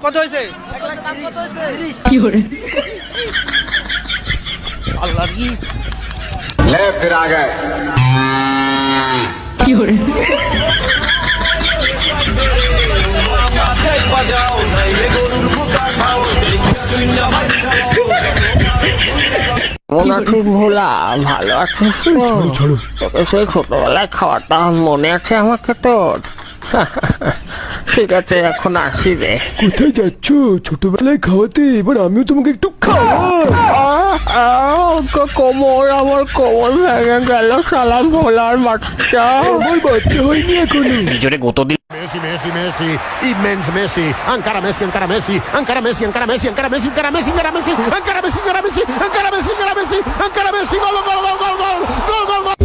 কত হয়েছে? আল্লাহ কি ले फिर आ गए মনে আছিস ভোলা? ভালো আছিস তো? তোকে সেই ছোটবেলায় খাওয়াতাম, মনে আছে আমাকে তোর? ঠিক আছে, এখন আসি রে। কোথায় যাচ্ছ? ছোটবেলায় খাওয়াতে, এবার আমিও তোমাকে একটু কোমর, আমার কোমর ভেঙে গেল শালা ভোলার বাচ্চা। আমার বাচ্চা হয়নি এখনো। জোরে গোতো দিল। Messi, Messi, Messi, immens Messi, encara Messi, encara Messi, encara Messi, encara Messi, encara Messi, encara Messi, encara Messi, encara Messi, encara Messi, encara Messi, encara Messi, encara Messi, gol, gol, gol, gol, gol, gol, gol, gol.